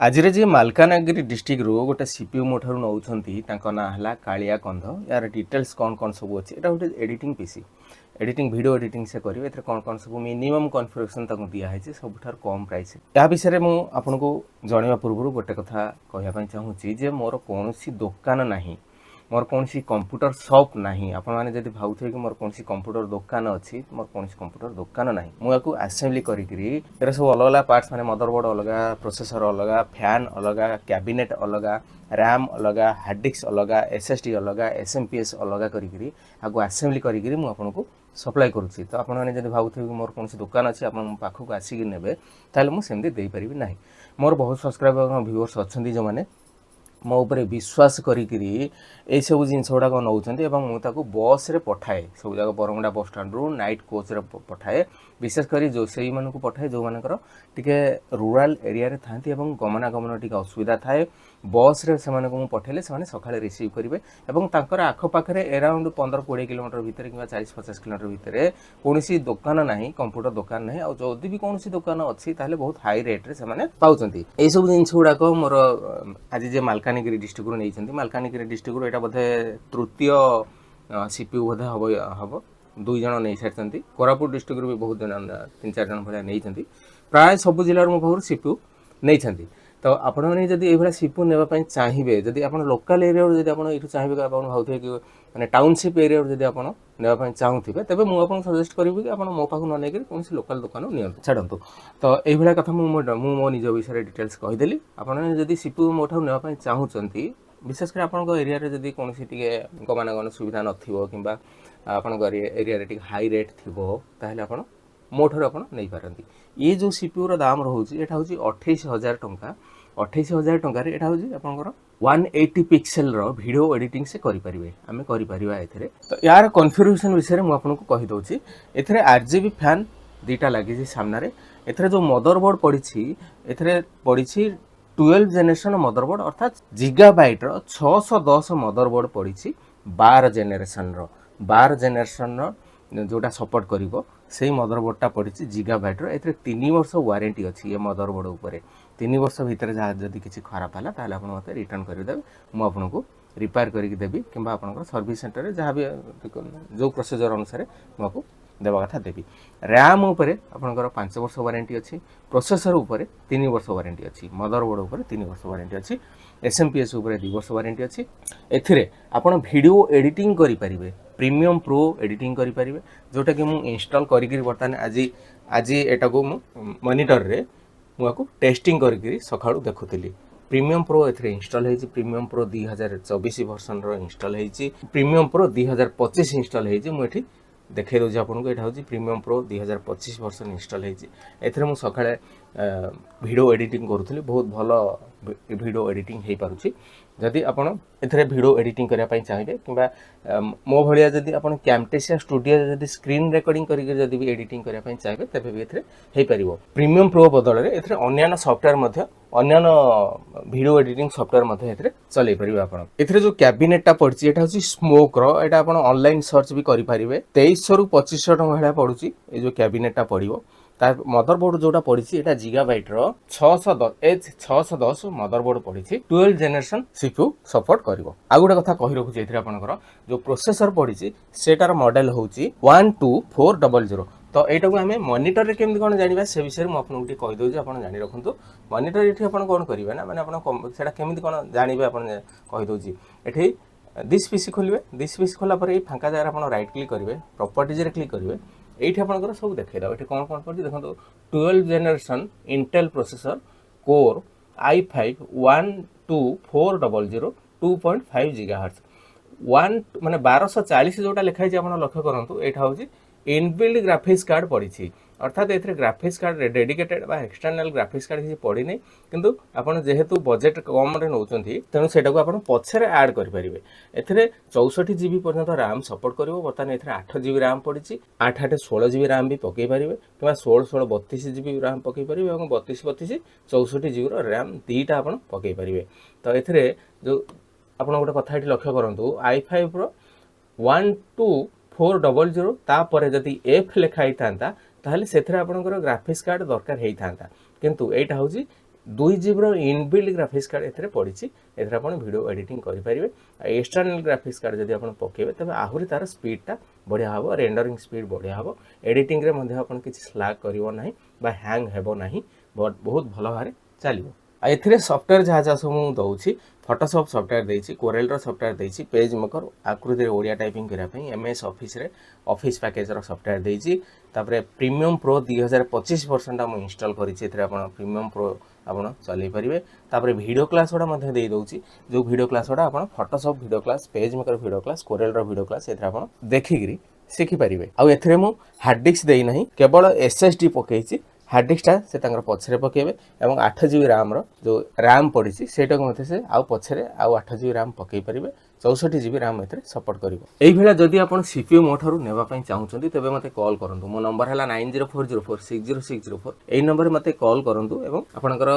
आज जे मालकानगिरी डिस्ट्रिक्ट रो गोटे सीपीयू मो ठार नौ ना है कालिया कंध यार डिटेल्स कौन कौन सब अच्छे यहाँ गोटे editing PC editing video editing से करेंगे ए कौन कौन सब मिनिमम कन्फिगरेशन दिखाई सबुठार कम प्राइस या विषय में आपको जनवा पूर्व गोटे कथा कहवाई चाहूँगी जे मोर कौन दुकान ना मोर कौन कंप्यूटर शॉप ना आपण मैंने जब भावुथे कि मोर कौन कंप्यूटर दुकान अच्छी मोर कौन कंप्यूटर दुकान ना मुझे आसेम्बली करी सब अलग अलग पार्ट्स माने मदरबोर्ड अलग प्रोसेसर अलग फैन अलग कैबिनेट अलग रैम अलग हार्ड डिस्क अलग एसएसडी अलग एसएमपीएस अलग करी आसेम्बली करी मुझे सप्लाई करुच्ची तो आपने भावुथे कि मोर कौन दुकान अच्छी आप पाखक आसिक ने मुझे देपारि ना मोर बहुत सब्सक्राइबर व्यूअर्स अच्छा जो मैंने मो उपरे विश्वास करी सब जिनस गुड़ाक नौ मुझे बस रे पठाए सब जगह बरमुंडा बस स्टाण्ड रू नाइट कोच रे पठाए विशेषकर जो से मानक पठाए जो मानकर टिके रूराल एरिया रे थांती एवं गमनागमन टिके असुविधा थाए बस रे से मानक पठेले से सकाळे रिसीव करेंगे एवं तांकर आखपाखे अराउंड 15-20 किलोमीटर भितर कि 40-50 किलोमीटर भितर कौन दुकान ना कंप्यूटर दुकान ना जदि भी कौन दुकान अच्छी बहुत हाई रेट्रे से पाँच यह सब जिनस गुड़ाक मोर आज जे मालकानगिरी डिस्ट्रिक्ट नहीं मालकानगिरी डिस्ट्रिक्ट एटा बोधे तृतीय सीपीयू बोधे हम 2 जन नहीं सारी कोरापुट डिस्ट्रिक्ट भी बहुत जन 3-4 जन भाया नहीं प्राय सब जिलार मो पाखु सीपीयू नहीं तो आपण मैंने जब ये सीपीयू नापी चाहिए जदि आप लोकाल एरिया जब आप चाहिए आप भावुए कि मैंने टाउनशिप एरिया जब आप नापी चाहूथे तेज मुझे सजेस्ट करी कि आप मो पाखु न नहीं कौन लोकाल दुकान नि छाड़ू तो ये कथा मो निज विषय डिटेल्स कहीदेली आपने जब सीपीयू मो ठार नापी चाहूँगी विशेषकर आप एरिया जब कौन टी गमनागमन सुविधा नथिबो आपण एरिया टे हाई रेट थी ताहले आपण मो ठार आप नहीं पारती ये जो सीपीयू दाम रोचे यहाँ हूँ 28,000 टंका 28,000 टंकार यहाँ हूँ आपंकर 180 पिक्सेल वीडियो एडिटिंग से करें आम कर तो यार कन्फिगरेशन विषय में आपको कहीदे ए आरजीबी फैन 2टा लगी सामने एथरे जो मदरबोर्ड पड़ी पड़ी 12 जेनेरेशन मदरबोर्ड अर्थात जिगाबाइट 610 मदरबोर्ड पड़ी 12 जेनेरेशन जोटा सपोर्ट करिवो से मदरबोर्डटा पड़ी जिगाबाइट ए 3 वर्ष वारंटी अच्छी ये मदरबोर्ड उपर 3 वर्ष भितर जहाँ जब किसी खराब है ताहले आप मत रिटर्न करदे मुझे रिपेयर करके देवी कि आप सर्विस सेंटर जहाँ भी जो प्रोसीजर अनुसार मुझे देवा कथा देवी रैम उपर आपंकर 5 वर्ष वारंटी अच्छी प्रोसेसर उपर 3 वर्ष वारंटी अच्छी मदरबोर्ड उपर 3 वर्ष वारंटी अच्छी एसएमपीएस उपर 2 वर्ष वारंटी अच्छी एथिरे आपण वीडियो एडिटिंग करि परिबे प्रीमियम प्रो एडिटिंग करि परिबे जोटा कि मु इंस्टॉल करिक बर्तमान आज एटा को मॉनिटर रे मुझे टेस्टिंग करी सकाळू देखुली प्रीमियम प्रो एथिरे इंस्टॉल होईची प्रीमियम प्रो 2024 वर्सन रो इंस्टॉल होईची प्रीमियम प्रो 2025 इंस्टॉल होईची मु एठी देखे दूसरी आपको यहाँ हूँ प्रीमियम प्रो 2025 वर्सन इंस्टॉल होती सकाଳେ वीडियो एडिटिंग करूली बहुत भल वीडियो एडिटिंग हो पारुछि जदि आपड़ ए वीडियो एडिटिंग करने चाहिए कि मो भाया जदि आप कैमटेसिया स्टूडियो जदि स्क्रीन रेकर्डिंग करके भी एडिटिंग करने चाहिए तेज भी हो पार प्रीमियम प्रो बदल में अन्य सॉफ्टवेयर अन्य वीडियो एडिटिंग सॉफ्टवेयर चल पारे आप जो कैबिनेटा पड़ी यहाँ हूँ स्मोक रहा आप ऑनलाइन सर्च भी करेंगे 2300 ରୁ 2500 टଙ୍କା पड़ुची ये जो कैबिनेटा पड़ो तार मदरबोर्ड जोटा पड़ी यहाँ जिगाबाइट 610 मदरबोर्ड पड़ी 12 जेनेरेशन सीपीयू सपोर्ट करिवो आ गोटे कथा कहि रखुची एथिरे आपनकर जो प्रोसेसर पड़ी सेटार मॉडल होची 12400 तो यहाँ को आम मॉनिटर रे केमती कौन जाना से विषय में आपको कहीदे आप जानी रखु मॉनिटर ये आप कौन करेंगे ना मैंने आपड़ा केमती कौन जानवे आप कहीदे ये दिस पीसी खोलिए दिस पीसी खोला पर फांका जगह आप राइट क्लिक करेंगे प्रॉपर्टीज रे क्लिक करेंगे ये आपंकर सब देखा ये कौन कौन पड़ी देखो 12 generation Intel processor core i5 12400 2.5 GHz 1 माने 1240 जोटा लिखाई आप लक्ष्य करूँ यहाँ हूँ इनबिल्ड ग्राफिक्स कार्ड पड़ी अर्थात ये ग्राफिक्स कार्ड डेडिकेटेड बा एक्सटर्नल ग्राफिक्स कार्ड किसी पड़ी नहीं किंतु आपन जेहेतु बजेट कम रे नौचंती तेणु सेटा को आपन पछरे ऐड करि परिबे एथिरे 64 जीबी पर्यंत रैम सपोर्ट करिवो बर्तमान एथिरे 8 जीबी रैम पड़ी 8 8 16 जीबी रैम भी पकई परिबे किबा 16 16 32 जीबी रैम पकई परिबे और 32 32 64 जीबी रो रैम दीटा आपन पकई परिबे तो एथिरे जो आपन गोटे कथा एठी लक्ष्य करंतु i5 रो 12400 तापर जदि एफ लिखाई थांता ताहले सेथरे आपनकर ग्राफिक्स कार्ड दरकार हेई थांता किंतु एटा होची 2 GB इनबिल्ट ग्राफिक्स कार्ड एथरे पड़ी एथरे आपण वीडियो एडिटिंग करि परिबे एक्सटर्नल ग्राफिक्स कार्ड जदि आपण पकेबे तबे आहुरी तार स्पीडटा बढ़िया हबो रेंडरिंग स्पीड बढ़िया हबो एडिटिंग रे मध्ये आपण किछि स्लैग करिवो नाही बा हैंग हेबो नाही बहुत भलो भारे चलिबो एथिरे सॉफ्टवेयर जहाँ जहाँ सब मुझे दौची फोटोशॉप सॉफ्टवेयर देछि कोरेल रो सॉफ्टवेयर देछि पेज मेकर आकृति रे ओडिया टाइपिंग करिया पई एमएस ऑफिस रे ऑफिस पैकेज रो सॉफ्टवेयर देछि तापरे प्रीमियम प्रो 2025 वर्जन मु इंस्टॉल करिछि एथिरे आपण प्रीमियम प्रो आपण चलै परिबे तापरे वीडियो क्लास ओडा मध्ये देइ दउछि जो वीडियो क्लास ओडा आपण Photoshop video class page maker video class Corel रो वीडियो क्लास एथिरे आपण देखिगिरी सिखि परिबे आ एथिरे मु हार्ड डिस्क देइ नाही केवल एसएसडी पकेछि हार्ड डिस्कटा से तांकर पछरे पकेबे एवं 8 जीबी रैम रो जो रैम पड़िछि सेटा को मते से आउ पछरे आउ 8 जीबी रैम पकेइ परिबे 64 जीबी रैम एथरे सपोर्ट करिवो एई भेला जदि आपण सीपीयू मोठारु नेबा पई चाहुचंती तबे मते कॉल करंतु मो नंबर हैला 9040460604 एई नंबर मते कॉल करंतु एवं आपनकर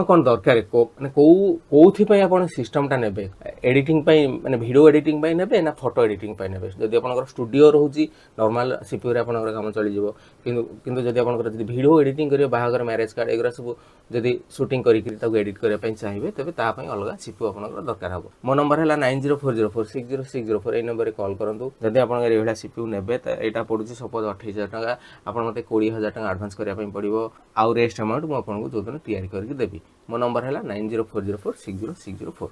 कोन दरकार को माने कोउथि पई आपण सिस्टमटा नेबे एडिटिंग पई माने वीडियो एडिटिंग पई नेबे ना फोटो एडिटिंग पई नेबे जदि आपनकर स्टूडियो रहउची नॉर्मल सीपीयू रे आपनकर काम चली जिवो किंतु जदि आपनकर जदि वीडियो एडिटिंग करियो बाहागर मैरेज कार्ड एगरा सब जदि शूटिंग करी ताको एडिट करिया पई चाहिबे तबे ता पई अलगा सीपीयू आपनकर दरकार हबो मो नंबर हैला 9040460604 ए नंबर रे कॉल करंतु जदि आपनकर एभला सीपीयू नेबे त एटा पडुची सपोज 28000 टका आपन मते 20000 टका एडवांस करिया पई पड़िबो आउ रेस्ट अमाउंट मो आपनको जोदन तयारी करके देबी मो नंबर हैला 9040460604